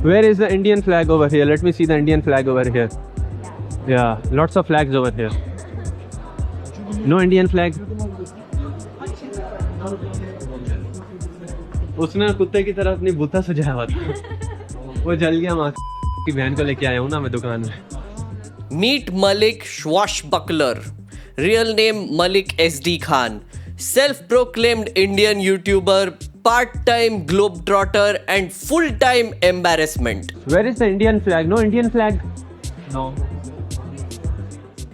Where is the Indian flag over here? Let me see the Indian flag over here. Yeah, lots of flags over here. No Indian flag. उसने कुत्ते की तरह अपनी बूथा सजाया हुआ था, वो जल गया। माँ की बहन को लेके आया हूँ ना मैं दुकान में। Meet Malik Swashbuckler, real name Malik SD Khan, self-proclaimed Indian YouTuber, part-time globetrotter and full-time embarrassment. Where is the Indian flag? No Indian flag. No.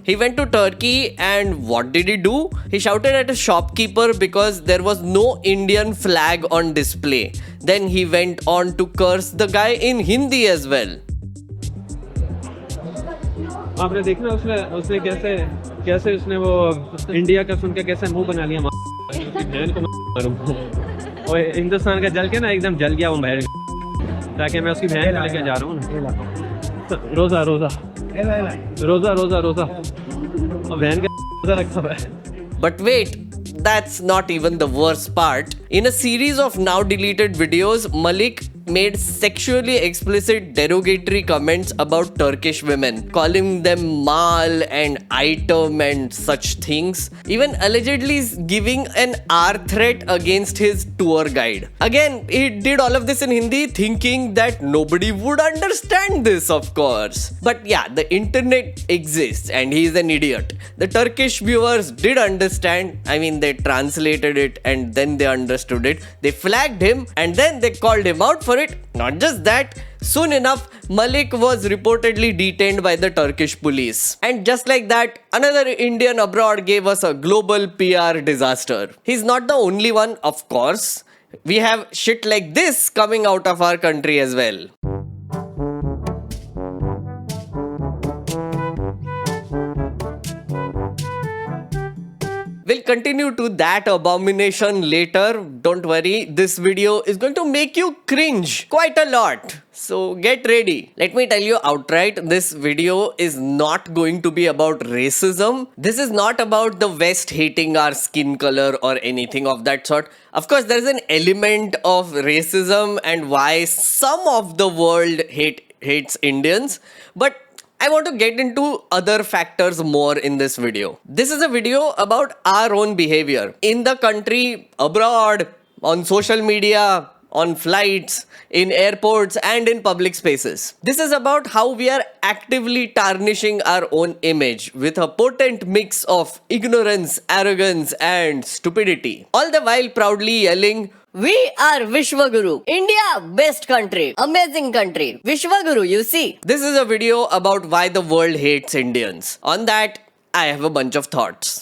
He went to Turkey and what did he do? He shouted at a shopkeeper because there was no Indian flag on display. Then he went on to curse the guy in Hindi as well. आपने देखा उसने कैसे उसने वो India का सुन के कैसे मुंह बना लिया। बहन को मारूं। और हिंदुस्तान का जल के ना एकदम जल गया वो बहन, ताकि मैं उसकी बहन को लेके जा रहा हूँ ना। रोजा रोजा रोजा रोजा रोजा और बहन का रोजा रखा हुआ है। But wait, that's not even the worst part. In a series of now deleted videos, Malik made sexually explicit derogatory comments about Turkish women, calling them mal and item and such things, even allegedly giving an R threat against his tour guide. Again, he did all of this in Hindi thinking that nobody would understand this, of course. But yeah, the internet exists and he's an idiot. The Turkish viewers did understand. I mean, they translated it and then they understood it. They flagged him and then they called him out for it. Not just that, soon enough, Malik was reportedly detained by the Turkish police. And just like that, another Indian abroad gave us a global PR disaster. He's not the only one, of course. We have shit like this coming out of our country as well. We'll continue to that abomination later. Don't worry, this video is going to make you cringe quite a lot. So get ready. Let me tell you outright, this video is not going to be about racism. This is not about the West hating our skin color or anything of that sort. Of course, there is an element of racism and why some of the world hates Indians. But I want to get into other factors more in this video. This is a video about our own behavior in the country, abroad, on social media, on flights, in airports and in public spaces. This is about how we are actively tarnishing our own image with a potent mix of ignorance, arrogance and stupidity. All the while proudly yelling, "We are Vishwaguru. India, best country. Amazing country. Vishwaguru, you see." This is a video about why the world hates Indians. On that, I have a bunch of thoughts.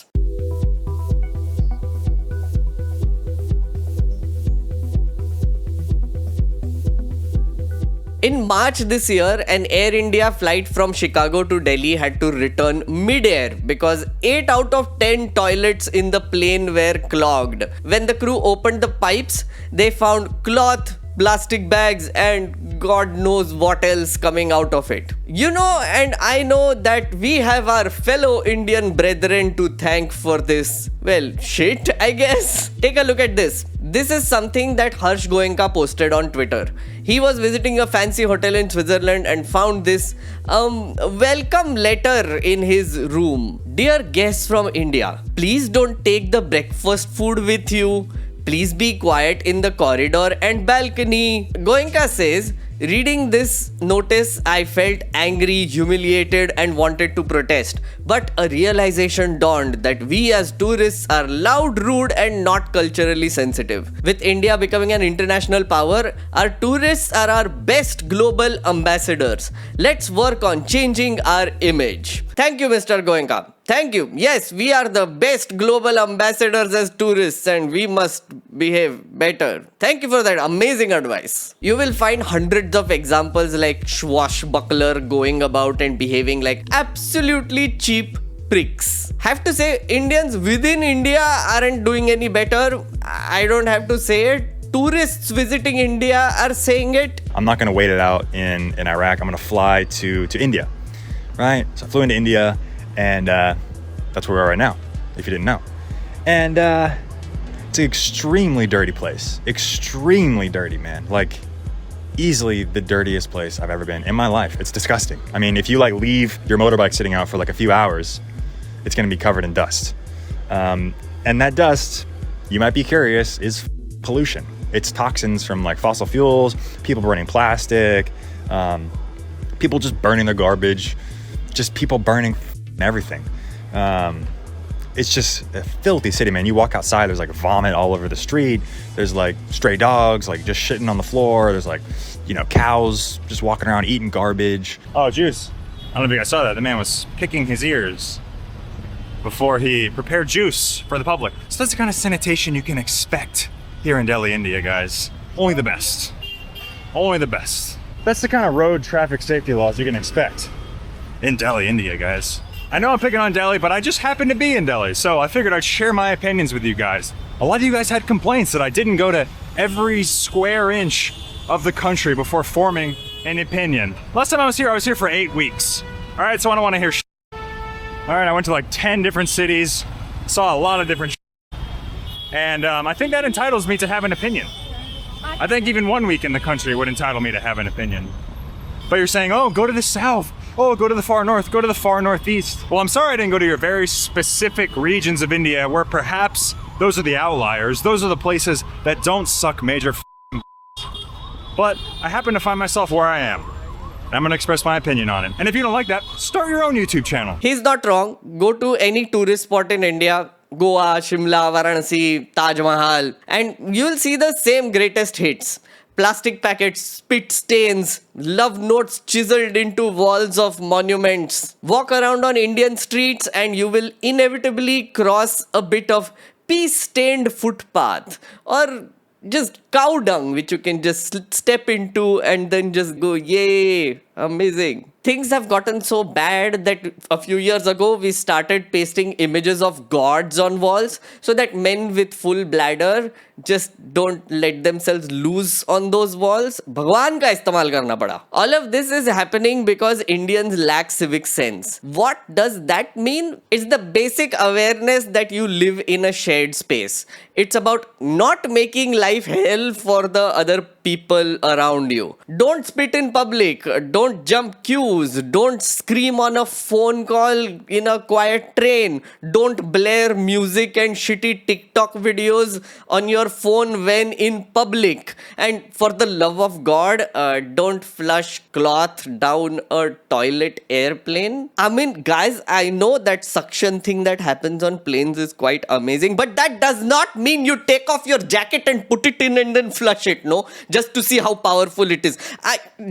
In March this year, an Air India flight from Chicago to Delhi had to return mid-air because 8 out of 10 toilets in the plane were clogged. When the crew opened the pipes, they found cloth, plastic bags and God knows what else coming out of it. You know, and I know that we have our fellow Indian brethren to thank for this. Well, shit, I guess. Take a look at this. This is something that Harsh Goenka posted on Twitter. He was visiting a fancy hotel in Switzerland and found this welcome letter in his room. "Dear guests from India, please don't take the breakfast food with you. Please be quiet in the corridor and balcony." Goenka says, "Reading this notice, I felt angry, humiliated and wanted to protest. But a realization dawned that we as tourists are loud, rude and not culturally sensitive. With India becoming an international power, our tourists are our best global ambassadors. Let's work on changing our image." Thank you, Mr. Goenka. Thank you. Yes, we are the best global ambassadors as tourists and we must behave better. Thank you for that amazing advice. You will find hundreds of examples like Swashbuckler going about and behaving like absolutely cheap pricks. Have to say, Indians within India aren't doing any better. I don't have to say it. Tourists visiting India are saying it. I'm not going to wait it out in Iraq. I'm going to fly to India, right? So I flew into India. And that's where we are right now, if you didn't know. And it's an extremely dirty place. Extremely dirty, man. Like, easily the dirtiest place I've ever been in my life. It's disgusting. I mean, if you like leave your motorbike sitting out for like a few hours, it's going to be covered in dust. And that dust, you might be curious, is pollution. It's toxins from like fossil fuels, people burning plastic, people just burning their garbage, just people burning everything. It's just a filthy city, man. You walk outside, there's like vomit all over the street. There's like stray dogs, like just shitting on the floor. There's like, you know, cows just walking around eating garbage. Oh, juice. I don't know if you guys saw that. The man was picking his ears before he prepared juice for the public. So that's the kind of sanitation you can expect here in Delhi, India, guys. Only the best. Only the best. That's the kind of road traffic safety laws you can expect in Delhi, India, guys. I know I'm picking on Delhi, but I just happen to be in Delhi, so I figured I'd share my opinions with you guys. A lot of you guys had complaints that I didn't go to every square inch of the country before forming an opinion. Last time I was here for 8 weeks. All right, so I don't want to hear All right, I went to like 10 different cities, saw a lot of different and I think that entitles me to have an opinion. I think even 1 week in the country would entitle me to have an opinion. But you're saying, oh, go to the south. Oh, go to the far north, go to the far northeast. Well, I'm sorry I didn't go to your very specific regions of India where perhaps those are the outliers. Those are the places that don't suck major But I happen to find myself where I am. I'm gonna express my opinion on it. And if you don't like that, start your own YouTube channel. He's not wrong. Go to any tourist spot in India, Goa, Shimla, Varanasi, Taj Mahal, and you'll see the same greatest hits. Plastic packets, spit stains, love notes chiseled into walls of monuments. Walk around on Indian streets and you will inevitably cross a bit of pea-stained footpath or just cow dung which you can just step into and then just go, yay, amazing. Things have gotten so bad that a few years ago we started pasting images of gods on walls so that men with full bladder just don't let themselves loose on those walls. Bhagwan ka istemal karna pada. All of this is happening because Indians lack civic sense. What does that mean? It's the basic awareness that you live in a shared space. It's about not making life hell for the other people around you. Don't spit in public. Don't jump queues. Don't scream on a phone call in a quiet train. Don't blare music and shitty TikTok videos on your phone when in public. And for the love of God, don't flush cloth down a toilet airplane. I mean, guys, I know that suction thing that happens on planes is quite amazing, but that does not mean you take off your jacket and put it in and then flush it, no? Just to see how powerful it is.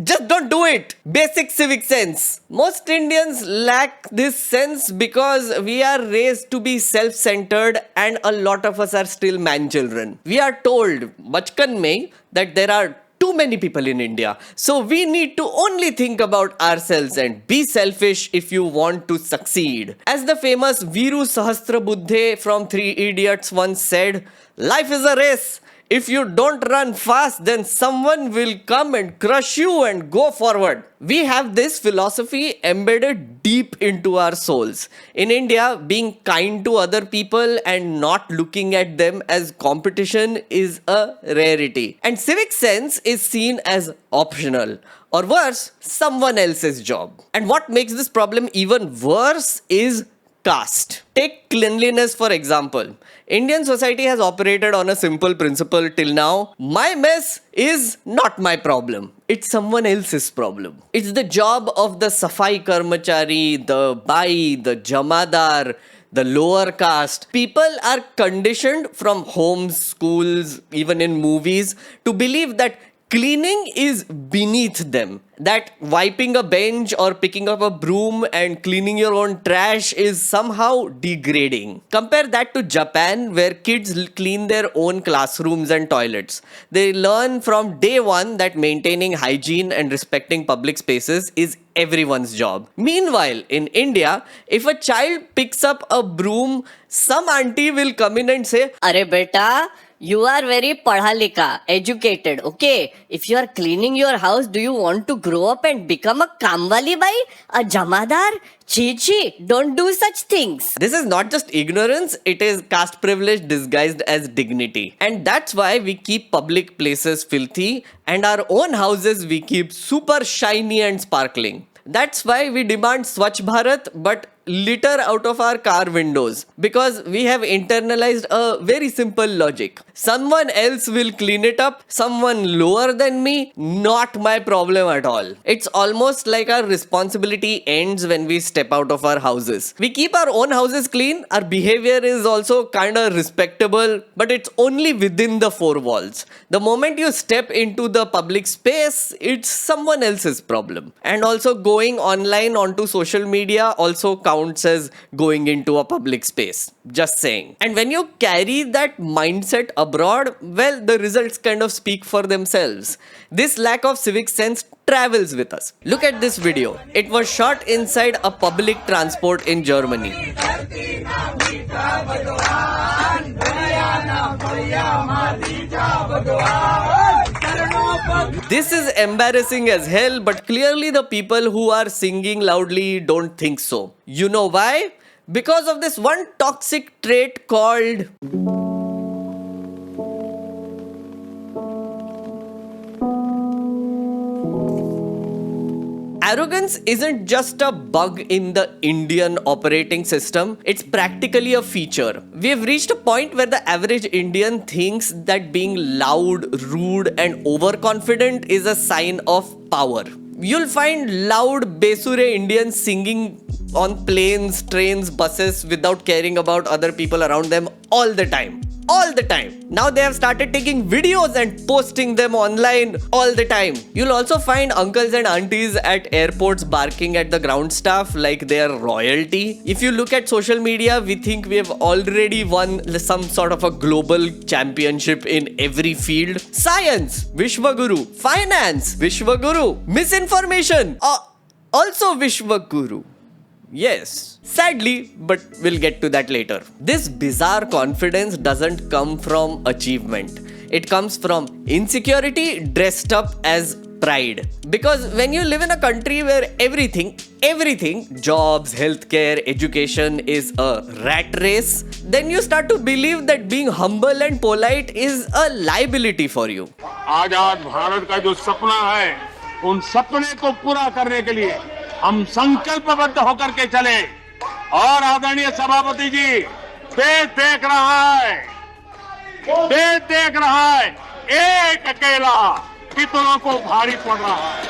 Just don't do it. Basic civic sense. Most Indians lack this sense because we are raised to be self-centered and a lot of us are still man-children. We are told, bachkan mein, that there are too many people in India. So we need to only think about ourselves and be selfish if you want to succeed. As the famous Viru Sahasrabuddhe from Three Idiots once said, life is a race. If you don't run fast, then someone will come and crush you and go forward. We have this philosophy embedded deep into our souls. In India, being kind to other people and not looking at them as competition is a rarity. And civic sense is seen as optional, or worse, someone else's job. And what makes this problem even worse is caste. Take cleanliness for example. Indian society has operated on a simple principle till now. My mess is not my problem. It's someone else's problem. It's the job of the Safai Karmachari, the Bai, the Jamadar, the lower caste. People are conditioned from homes, schools, even in movies to believe that cleaning is beneath them. That wiping a bench or picking up a broom and cleaning your own trash is somehow degrading. Compare that to Japan, where kids clean their own classrooms and toilets. They learn from day one that maintaining hygiene and respecting public spaces is everyone's job. Meanwhile, in India, if a child picks up a broom, some auntie will come in and say, "Arey beta, You are very padha likha, educated, okay? If you are cleaning your house, do you want to grow up and become a kamwali bai? A jamadar? Chi chi, don't do such things. This is not just ignorance, it is caste privilege disguised as dignity. And that's why we keep public places filthy and our own houses we keep super shiny and sparkling. That's why we demand Swachh Bharat but litter out of our car windows, because we have internalized a very simple logic. Someone else will clean it up, someone lower than me, not my problem at all. It's almost like our responsibility ends when we step out of our houses. We keep our own houses clean, our behavior is also kinda respectable, but it's only within the four walls. The moment you step into the public space, it's someone else's problem. And also going online onto social media also counts as going into a public space. Just saying. And when you carry that mindset abroad, well, the results kind of speak for themselves. This lack of civic sense travels with us. Look at this video. It was shot inside a public transport in Germany. This is embarrassing as hell, but clearly the people who are singing loudly don't think so. You know why? Because of this one toxic trait called arrogance. Isn't just a bug in the Indian operating system, it's practically a feature. We have reached a point where the average Indian thinks that being loud, rude, and overconfident is a sign of power. You'll find loud, besure Indians singing on planes, trains, buses without caring about other people around them all the time. All the time. Now they have started taking videos and posting them online all the time. You'll also find uncles and aunties at airports barking at the ground staff like they are royalty. If you look at social media, we think we have already won some sort of a global championship in every field. Science, Vishwaguru. Finance, Vishwaguru. Misinformation, also Vishwaguru. Yes, sadly, but we'll get to that later. This bizarre confidence doesn't come from achievement. It comes from insecurity dressed up as pride. Because when you live in a country where everything, jobs, healthcare, education is a rat race, then you start to believe that being humble and polite is a liability for you. आजाद भारत का जो सपना है, उन सपने को पूरा करने के लिए हम संकल्पबद्ध होकर के चले। और आदरणीय सभापति जी, देश देख रहा है, एक अकेला कितनों को भारी पड़ रहा है,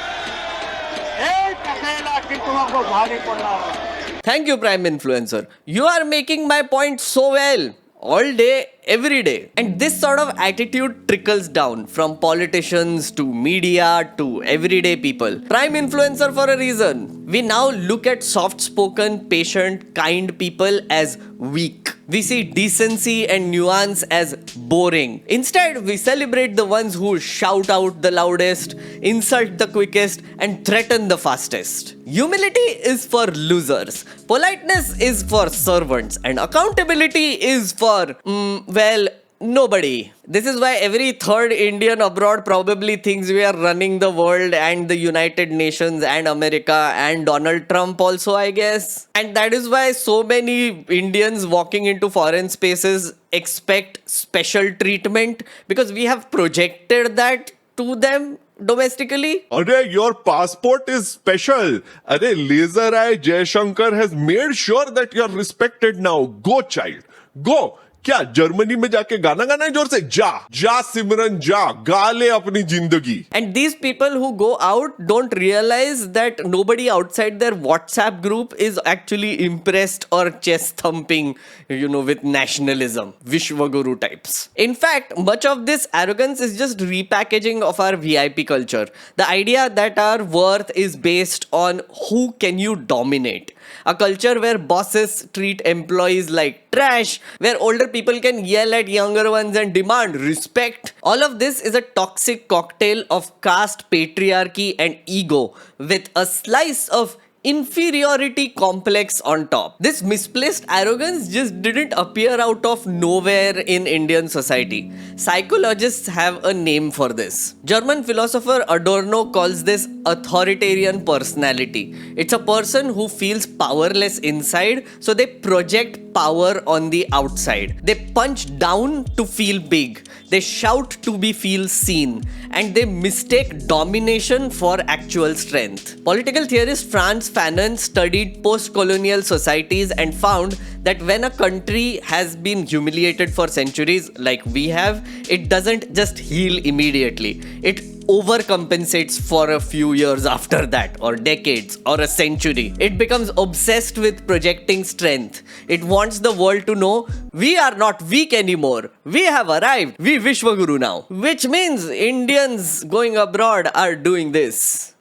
एक अकेला कितनों को भारी पड़ रहा है। Thank you, Prime Influencer. You are making my point so well. All day, every day. And this sort of attitude trickles down from politicians to media to everyday people. Prime Influencer for a reason. We now look at soft-spoken, patient, kind people as weak. We see decency and nuance as boring. Instead, we celebrate the ones who shout out the loudest, insult the quickest, and threaten the fastest. Humility is for losers, politeness is for servants, and accountability is for, well, nobody. This is why every third Indian abroad probably thinks we are running the world and the United Nations and America and Donald Trump also, I guess. And that is why so many Indians walking into foreign spaces expect special treatment, because we have projected that to them domestically. Arey, your passport is special. Arey, Laser Eye Jaishankar has made sure that you're respected now. Go, child. Go. क्या Germany में जाके गाना गाना है जोर से? जा सिमरन जा, गा ले अपनी जिंदगी. And these people who go out don't realize that nobody outside their WhatsApp group is actually impressed or chest thumping, with nationalism, Vishwaguru types. In fact, much of this arrogance is just repackaging of our VIP culture. The idea that our worth is based on who can you dominate. A culture where bosses treat employees like trash, where older people can yell at younger ones and demand respect. All of this is a toxic cocktail of caste, patriarchy, and ego with a slice of inferiority complex on top. This misplaced arrogance just didn't appear out of nowhere in Indian society. Psychologists have a name for this. German philosopher Adorno calls this authoritarian personality. It's a person who feels powerless inside, so they project power on the outside. They punch down to feel big. They shout to be feel seen, and they mistake domination for actual strength. Political theorist Frantz Fanon studied post-colonial societies and found that when a country has been humiliated for centuries like we have, it doesn't just heal immediately. It overcompensates for a few years after that, or decades, or a century. It becomes obsessed with projecting strength. It wants the world to know we are not weak anymore. We have arrived. We Vishwaguru now. Which means Indians going abroad are doing this.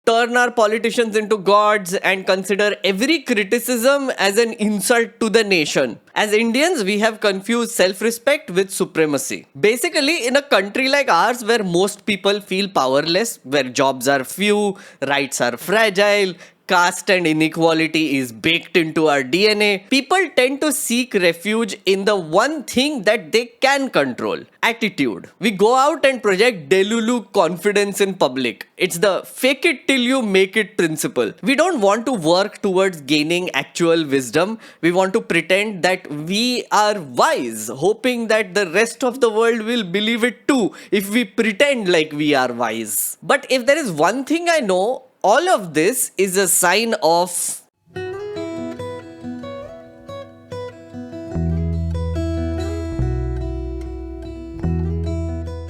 Turn our politicians into gods and consider every criticism as an insult to the nation. As Indians, we have confused self-respect with supremacy. Basically, in a country like ours where most people feel powerless, where jobs are few, rights are fragile, caste and inequality is baked into our DNA, people tend to seek refuge in the one thing that they can control: attitude. We go out and project delulu confidence in public. It's the fake it till you make it principle. We don't want to work towards gaining actual wisdom. We want to pretend that we are wise, hoping that the rest of the world will believe it too if we pretend like we are wise. But if there is one thing I know, all of this is a sign of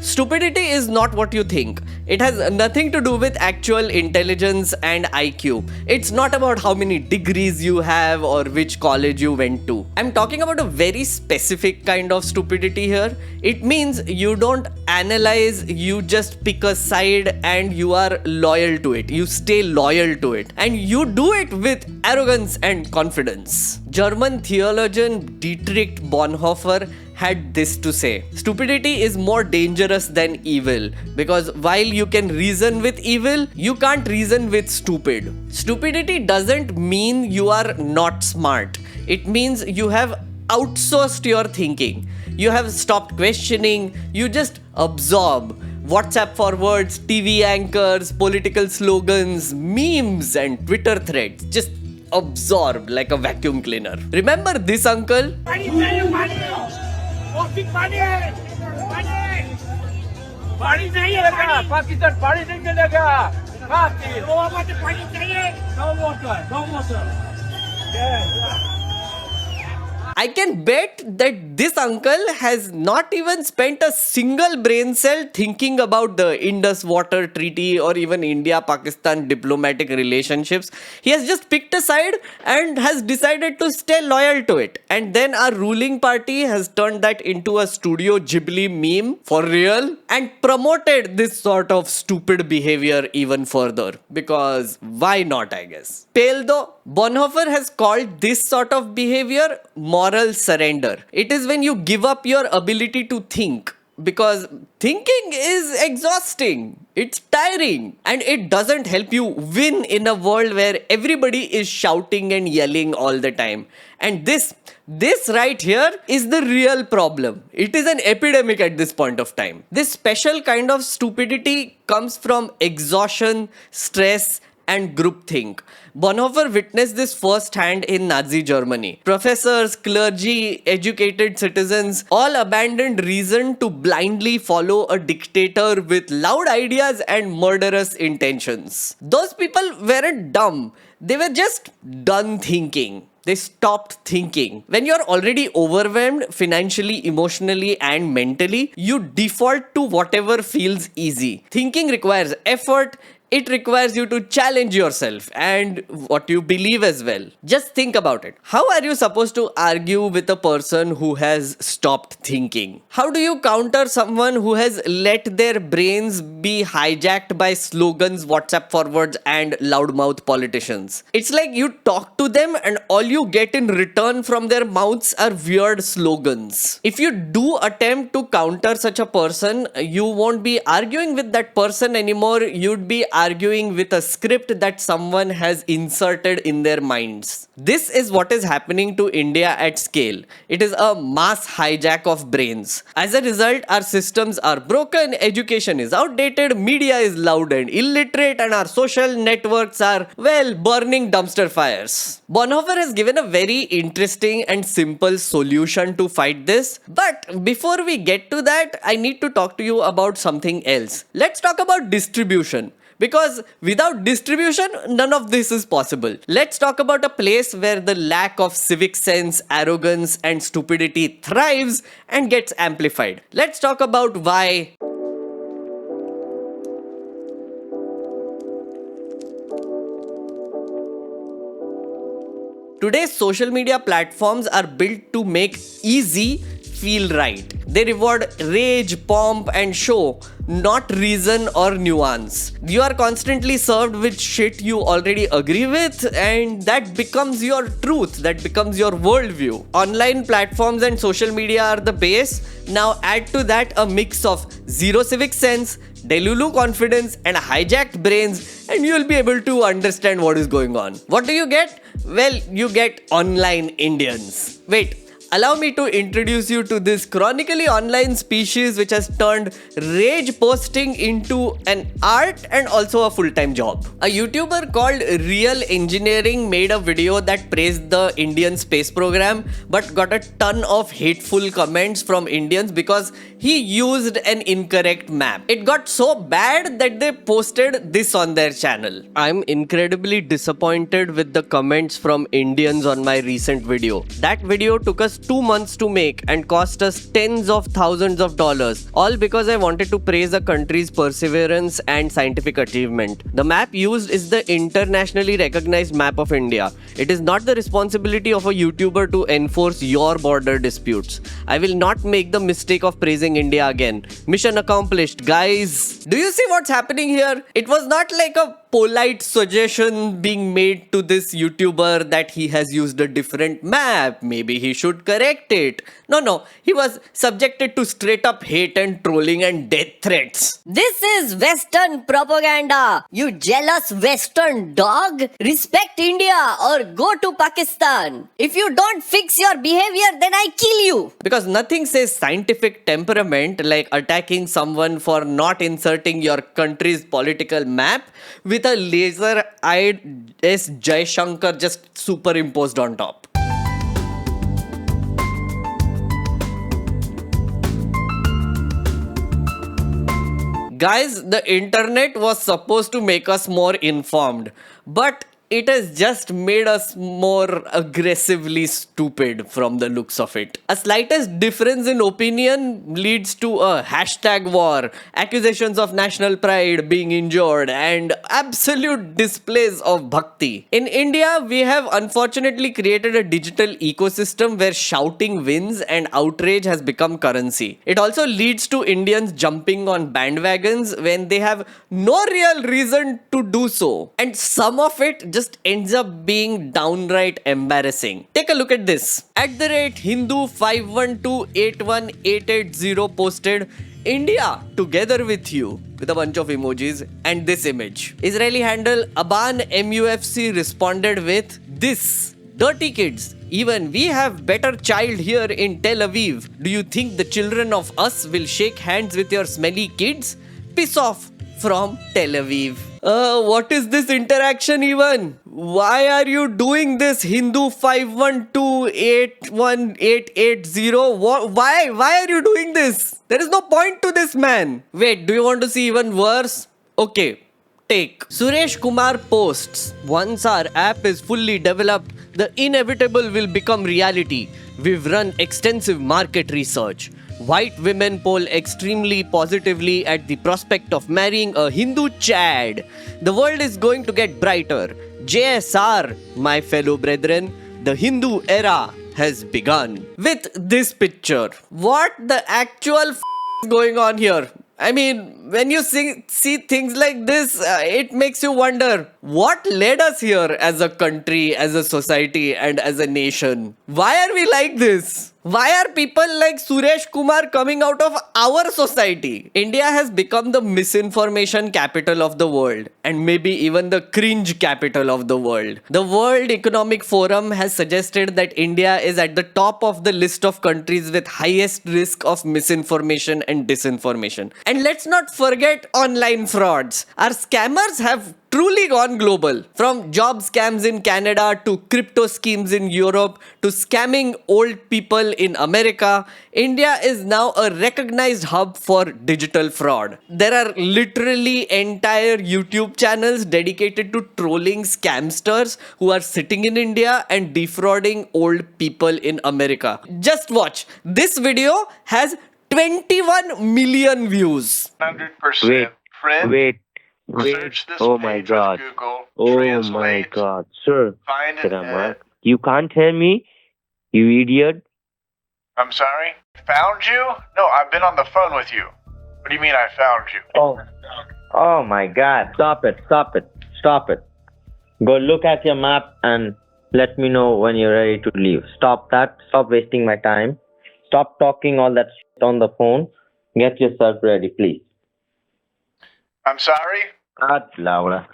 stupidity is not what you think. It has nothing to do with actual intelligence and IQ. It's not about how many degrees you have or which college you went to. I'm talking about a very specific kind of stupidity here. It means you don't analyze, you just pick a side and you are loyal to it. You stay loyal to it. And you do it with arrogance and confidence. German theologian Dietrich Bonhoeffer had this to say: stupidity is more dangerous than evil, because while you can reason with evil, you can't reason with stupid. Stupidity doesn't mean you are not smart. It means you have outsourced your thinking. You have stopped questioning, you just absorb. WhatsApp forwards, TV anchors, political slogans, memes and Twitter threads. Just absorb like a vacuum cleaner. Remember this uncle? पानी नहीं लगा पाकिस्तान पानी नहीं लगा पानी चाहिए no water I can bet that this uncle has not even spent a single brain cell thinking about the Indus Water Treaty or even India-Pakistan diplomatic relationships. He has just picked a side and has decided to stay loyal to it. And then our ruling party has turned that into a Studio Ghibli meme for real and promoted this sort of stupid behavior even further. Because why not, I guess? Pale though, Bonhoeffer has called this sort of behavior moral surrender. It is when you give up your ability to think, because thinking is exhausting, it's tiring, and it doesn't help you win in a world where everybody is shouting and yelling all the time. And this right here is the real problem. It is an epidemic at this point of time. This special kind of stupidity comes from exhaustion, stress, and groupthink. Bonhoeffer witnessed this firsthand in Nazi Germany. Professors, clergy, educated citizens all abandoned reason to blindly follow a dictator with loud ideas and murderous intentions. Those people weren't dumb. They were just done thinking. They stopped thinking. When you're already overwhelmed financially, emotionally, and mentally, you default to whatever feels easy. Thinking requires effort, It requires you to challenge yourself and what you believe as well. Just think about it. How are you supposed to argue with a person who has stopped thinking? How do you counter someone who has let their brains be hijacked by slogans, WhatsApp forwards, and loudmouth politicians? It's like you talk to them and all you get in return from their mouths are weird slogans. If you do attempt to counter such a person, you won't be arguing with that person anymore. You'd be arguing with a script that someone has inserted in their minds. This is what is happening to India at scale. It is a mass hijack of brains. As a result, our systems are broken, education is outdated, media is loud and illiterate, and our social networks are, well, burning dumpster fires. Bonhoeffer has given a very interesting and simple solution to fight this. But before we get to that, I need to talk to you about something else. Let's talk about distribution. Because without distribution, none of this is possible. Let's talk about a place where the lack of civic sense, arrogance, and stupidity thrives and gets amplified. Let's talk about why. Today's social media platforms are built to make easy feel right. They reward rage, pomp, and show, not reason or nuance. You are constantly served with shit you already agree with, and that becomes your truth, that becomes your worldview. Online platforms and social media are the base. Now add to that a mix of zero civic sense, delulu confidence, and hijacked brains, and you'll be able to understand what is going on. What do you get? Well, you get online Indians. Wait. Allow me to introduce you to this chronically online species which has turned rage posting into an art and also a full-time job. A YouTuber called Real Engineering made a video that praised the Indian space program but got a ton of hateful comments from Indians because he used an incorrect map. It got so bad that they posted this on their channel. I'm incredibly disappointed with the comments from Indians on my recent video. That video took us 2 months to make and cost us tens of thousands of dollars, all because I wanted to praise a country's perseverance and scientific achievement. The map used is the internationally recognized map of India. It is not the responsibility of a YouTuber to enforce your border disputes. I will not make the mistake of praising India again. Mission accomplished, guys. Do you see what's happening here? It was not like a polite suggestion being made to this YouTuber that he has used a different map. Maybe he should correct it. No, he was subjected to straight up hate and trolling and death threats. This is Western propaganda. You jealous Western dog? Respect India or go to Pakistan. If you don't fix your behavior, then I kill you. Because nothing says scientific temperament like attacking someone for not inserting your country's political map with a laser-eyed S. Jaishankar just superimposed on top. Guys, the internet was supposed to make us more informed, but it has just made us more aggressively stupid from the looks of it. A slightest difference in opinion leads to a hashtag war, accusations of national pride being injured, and absolute displays of bhakti. In India, we have unfortunately created a digital ecosystem where shouting wins and outrage has become currency. It also leads to Indians jumping on bandwagons when they have no real reason to do so. And some of it just ends up being downright embarrassing. Take a look at this. @Hindu51281880 posted India together with you with a bunch of emojis and this image. Israeli handle Aban MUFC responded with this. Dirty kids. Even we have better child here in Tel Aviv. Do you think the children of us will shake hands with your smelly kids? Piss off from Tel Aviv. What is this interaction even? Why are you doing this, Hindu51281880? Why are you doing this? There is no point to this, man. Wait, do you want to see even worse? Okay, take. Suresh Kumar posts, once our app is fully developed, the inevitable will become reality. We've run extensive market research. White women poll extremely positively at the prospect of marrying a Hindu Chad. The world is going to get brighter. JSR, my fellow brethren, the Hindu era has begun. With this picture, what the actual is going on here? I mean, when you see things like this, it makes you wonder what led us here as a country, as a society, and as a nation. Why are we like this? Why are people like Suresh Kumar coming out of our society? India has become the misinformation capital of the world, and maybe even the cringe capital of the world. The World Economic Forum has suggested that India is at the top of the list of countries with highest risk of misinformation and disinformation. And let's not forget online frauds. Our scammers have truly gone global. From job scams in Canada to crypto schemes in Europe to scamming old people in America, India is now a recognized hub for digital fraud. There are literally entire YouTube channels dedicated to trolling scamsters who are sitting in India and defrauding old people in America. Just watch. This video has 21 million views. 100%. Friend, Wait. search this Oh my page god. with Google. Oh my Translate, god. Sir. Find Sir, it. you can't hear me? You idiot. I'm sorry? Found you? No, I've been on the phone with you. What do you mean I found you? Oh. Oh my god. Stop it. Stop it. Stop it. Go look at your map and let me know when you're ready to leave. Stop that. Stop wasting my time. Stop talking all that shit on the phone. Get yourself ready, please. I'm sorry? God, Laura.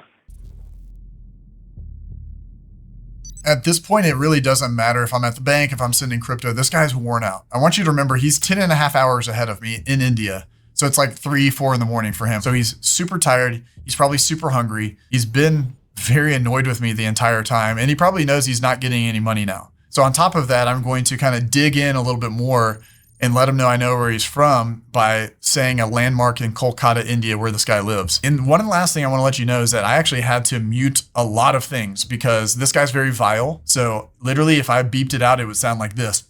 At this point, it really doesn't matter if I'm at the bank, if I'm sending crypto. This guy's worn out. I want you to remember he's 10 and a half hours ahead of me in India. So it's like 3, 4 in the morning for him. So he's super tired. He's probably super hungry. He's been very annoyed with me the entire time. And he probably knows he's not getting any money now. So on top of that, I'm going to kind of dig in a little bit more and let him know I know where he's from by saying a landmark in Kolkata, India, where this guy lives. And one last thing I want to let you know is that I actually had to mute a lot of things because this guy's very vile. So literally, if I beeped it out, it would sound like this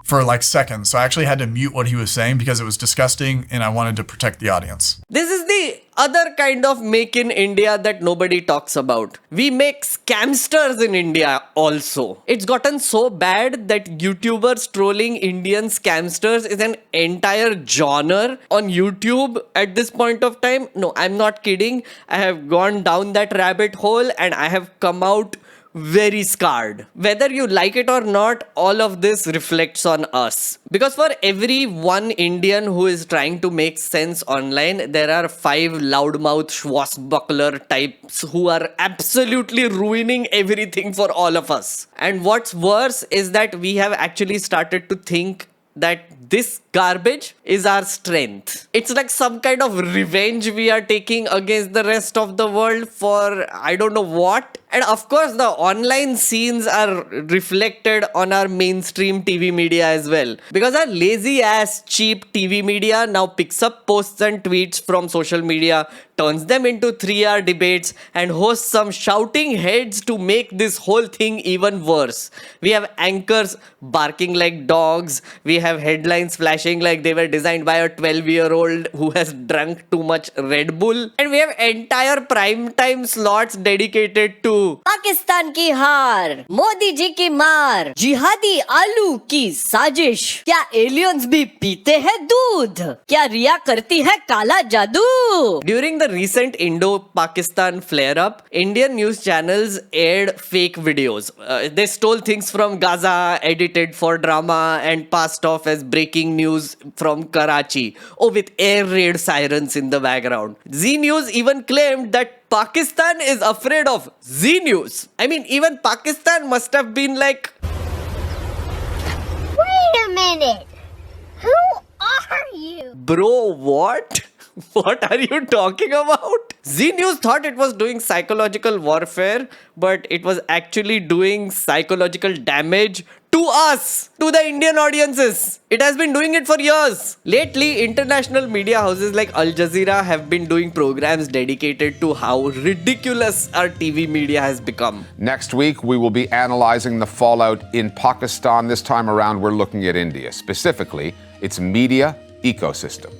for like seconds. So I actually had to mute what he was saying because it was disgusting and I wanted to protect the audience. This is the other kind of make in India that nobody talks about. We make scamsters in India also. It's gotten so bad that YouTubers trolling Indian scamsters is an entire genre on YouTube at this point of time. No, I'm not kidding. I have gone down that rabbit hole and I have come out very scarred. Whether you like it or not, all of this reflects on us. Because for every one Indian who is trying to make sense online, there are 5 loudmouth swashbuckler types who are absolutely ruining everything for all of us. And what's worse is that we have actually started to think that this garbage is our strength. It's like some kind of revenge we are taking against the rest of the world for I don't know what. And of course, the online scenes are reflected on our mainstream TV media as well. Because our lazy ass cheap TV media now picks up posts and tweets from social media, turns them into 3-hour debates, and hosts some shouting heads to make this whole thing even worse. We have anchors barking like dogs. We have headlines flashing like they were designed by a 12-year-old who has drunk too much Red Bull. And we have entire primetime slots dedicated to Pakistan की हार, मोदी जी की मार, जिहादी आलू की साजिश, क्या aliens भी पीते हैं दूध, क्या रिया करती है काला जादू. During the recent Indo-Pakistan flare-up, Indian news channels aired fake videos. They stole things from Gaza, edited for drama, and passed off as breaking news from Karachi. Oh, with air raid sirens in the background. Zee News even claimed that Pakistan is afraid of Zee News. I mean, even Pakistan must have been like, Wait a minute. Who are you? bro, what? What are you talking about? Zee News thought it was doing psychological warfare, but it was actually doing psychological damage to us, to the Indian audiences. It has been doing it for years. Lately, international media houses like Al Jazeera have been doing programs dedicated to how ridiculous our TV media has become. Next week, we will be analyzing the fallout in Pakistan. This time around, we're looking at India, specifically its media ecosystem.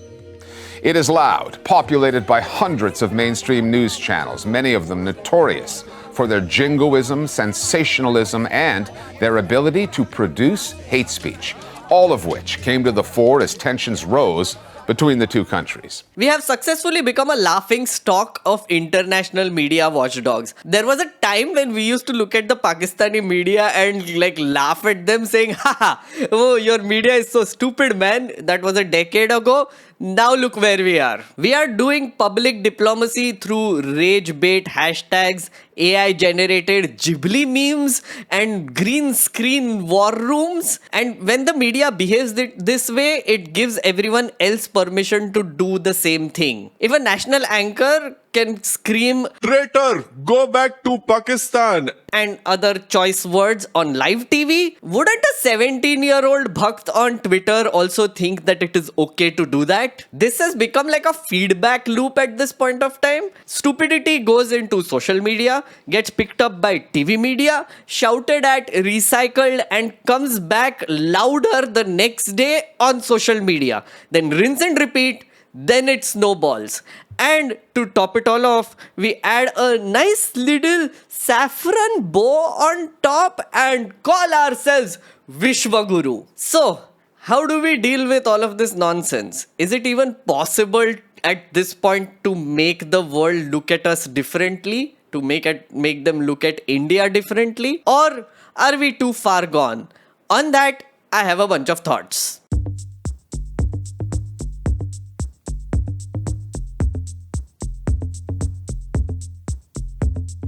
It is loud, populated by hundreds of mainstream news channels, many of them notorious for their jingoism, sensationalism, and their ability to produce hate speech, all of which came to the fore as tensions rose between the two countries. We have successfully become a laughing stock of international media watchdogs. There was a time when we used to look at the Pakistani media and laugh at them saying, haha, oh, your media is so stupid, man. That was a decade ago. Now look where we are. We are doing public diplomacy through rage bait hashtags, AI generated Ghibli memes, and green screen war rooms. And when the media behaves this way, it gives everyone else permission to do the same thing. If a national anchor can scream Traitor, go back to Pakistan, and other choice words on live TV, wouldn't a 17-year-old Bhakt on Twitter also think that it is okay to do that? This has become like a feedback loop at this point of time. Stupidity goes into social media, gets picked up by TV media, shouted at, recycled, and comes back louder the next day on social media. Then rinse and repeat, then it snowballs. And to top it all off, we add a nice little saffron bow on top and call ourselves Vishwaguru. So, how do we deal with all of this nonsense? Is it even possible at this point to make the world look at us differently? To make them look at India differently? Or are we too far gone? On that, I have a bunch of thoughts.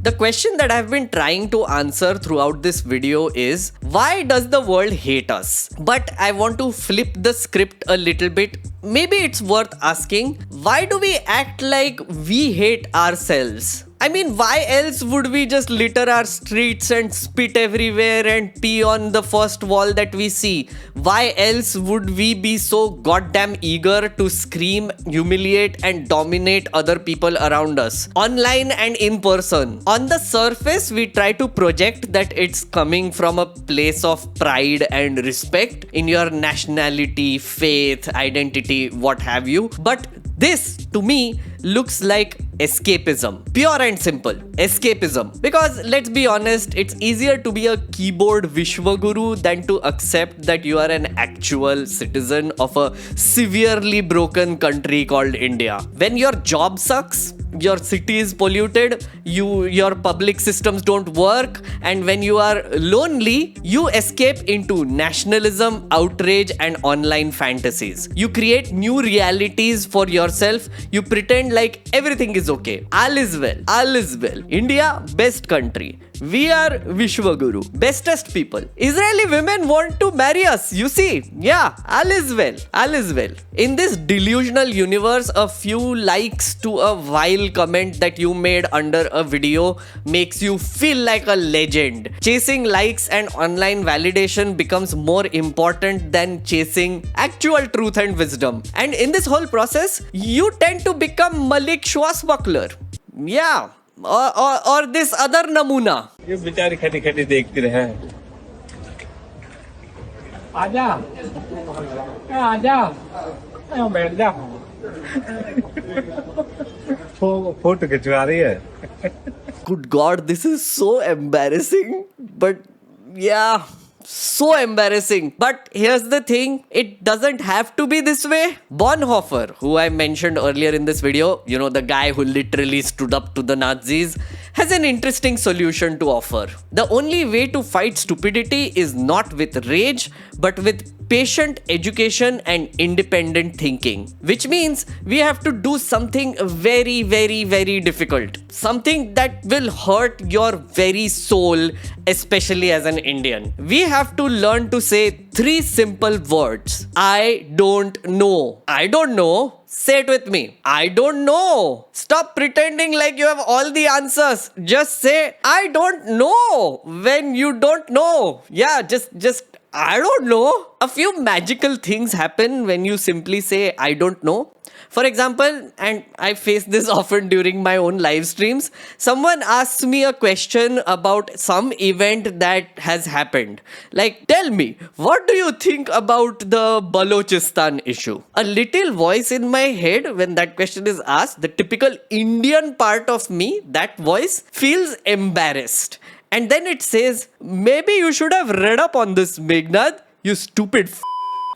The question that I've been trying to answer throughout this video is, why does the world hate us? But I want to flip the script a little bit. Maybe it's worth asking, why do we act like we hate ourselves? I mean, why else would we just litter our streets and spit everywhere and pee on the first wall that we see? Why else would we be so goddamn eager to scream, humiliate, and dominate other people around us, online and in person? On the surface, we try to project that it's coming from a place of pride and respect in your nationality, faith, identity, what have you. But this, to me, looks like escapism. Pure and simple. Escapism. Because let's be honest, it's easier to be a keyboard Vishwaguru than to accept that you are an actual citizen of a severely broken country called India. When your job sucks, your city is polluted, your public systems don't work, and when you are lonely, you escape into nationalism, outrage, and online fantasies. You create new realities for yourself. You pretend like everything is okay. All is well. All is well. India, best country. We are Vishwaguru. Bestest people. Israeli women want to marry us. You see? Yeah, all is well. All is well. In this delusional universe, a few likes to a vile comment that you made under a video makes you feel like a legend. Chasing likes and online validation becomes more important than chasing actual truth and wisdom. And in this whole process, you tend to become Malik Swashbuckler. Yeah. Or this other namuna. ये बेचारे खड़ी खड़ी देखते रहे आजा आजा बैठ जा फोटो खिंचवा रही है Good God, this is so embarrassing. But yeah, so embarrassing. But here's the thing, it doesn't have to be this way. Bonhoeffer, who I mentioned earlier in this video, you know, the guy who literally stood up to the Nazis, has an interesting solution to offer. The only way to fight stupidity is not with rage, but with patient education and independent thinking. Which means we have to do something very, very, very difficult. Something that will hurt your very soul, especially as an Indian. We have to learn to say 3 simple words. I don't know. I don't know. Say it with me. I don't know. Stop pretending like you have all the answers. Just say, I don't know when you don't know. Yeah, just, I don't know. A few magical things happen when you simply say, I don't know. For example, and I face this often during my own live streams, someone asks me a question about some event that has happened. Like, tell me, what do you think about the Balochistan issue? A little voice in my head when that question is asked, the typical Indian part of me, that voice feels embarrassed. And then it says, maybe you should have read up on this, Meghnad, you stupid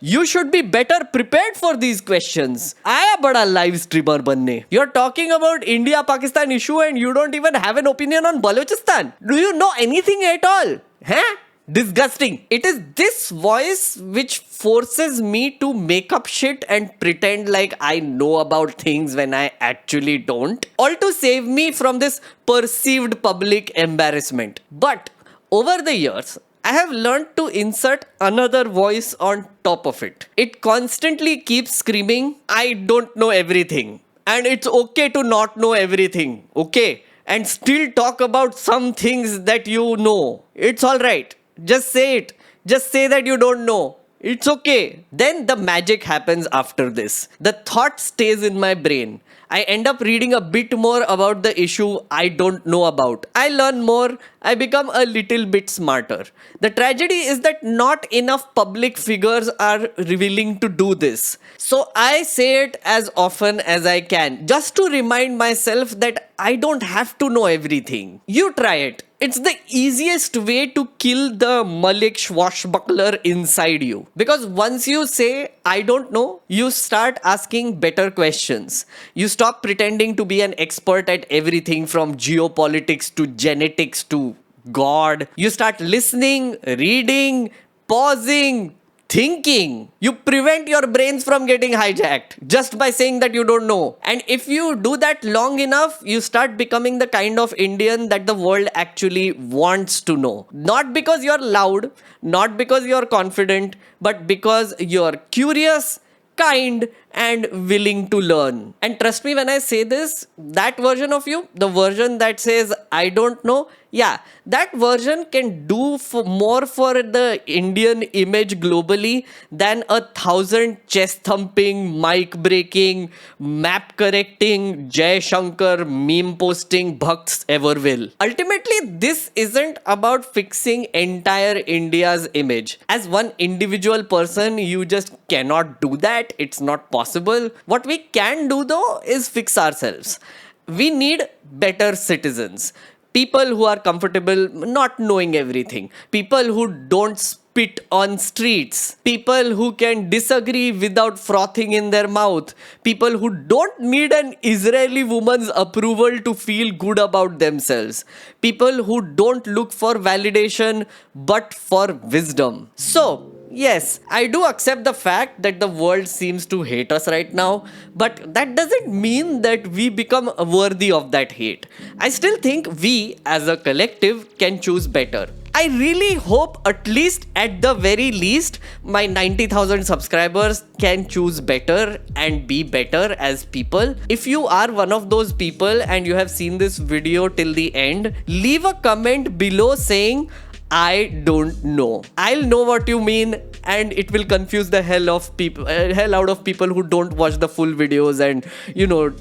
You should be better prepared for these questions. आया बड़ा live streamer बनने. You're talking about India-Pakistan issue and you don't even have an opinion on Balochistan. Do you know anything at all? Huh? Disgusting. It is this voice which forces me to make up shit and pretend like I know about things when I actually don't. All to save me from this perceived public embarrassment. But over the years, I have learned to insert another voice on top of it. It constantly keeps screaming, I don't know everything. And it's okay to not know everything, okay? And still talk about some things that you know. It's alright. Just say it. Just say that you don't know. It's okay. Then the magic happens after this. The thought stays in my brain. I end up reading a bit more about the issue I don't know about. I learn more. I become a little bit smarter. The tragedy is that not enough public figures are willing to do this. So I say it as often as I can, just to remind myself that I don't have to know everything. You try it. It's the easiest way to kill the Malik swashbuckler inside you. Because once you say, I don't know, you start asking better questions. You stop pretending to be an expert at everything from geopolitics to genetics to God. You start listening, reading, pausing, thinking. You prevent your brains from getting hijacked just by saying that you don't know. And if you do that long enough, you start becoming the kind of Indian that the world actually wants to know. Not because you're loud, not because you're confident, but because you're curious, kind, and willing to learn. And trust me when I say this, that version of you, the version that says, I don't know, yeah, that version can do more for the Indian image globally than 1,000 chest thumping, mic breaking, map correcting, Jai Shankar meme posting bhakts ever will. Ultimately, this isn't about fixing entire India's image. As one individual person, you just cannot do that. It's not possible. What we can do though is fix ourselves. We need better citizens. People who are comfortable not knowing everything. People who don't spit on streets. People who can disagree without frothing in their mouth. People who don't need an Israeli woman's approval to feel good about themselves. People who don't look for validation but for wisdom. So, yes, I do accept the fact that the world seems to hate us right now, but that doesn't mean that we become worthy of that hate. I still think we, as a collective, can choose better. I really hope, at least at the very least, my 90,000 subscribers can choose better and be better as people. If you are one of those people and you have seen this video till the end, leave a comment below saying, I don't know. I'll know what you mean, and it will confuse the hell out of people who don't watch the full videos and,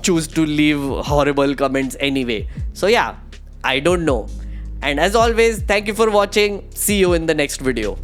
choose to leave horrible comments anyway. So yeah, I don't know. And as always, thank you for watching. See you in the next video.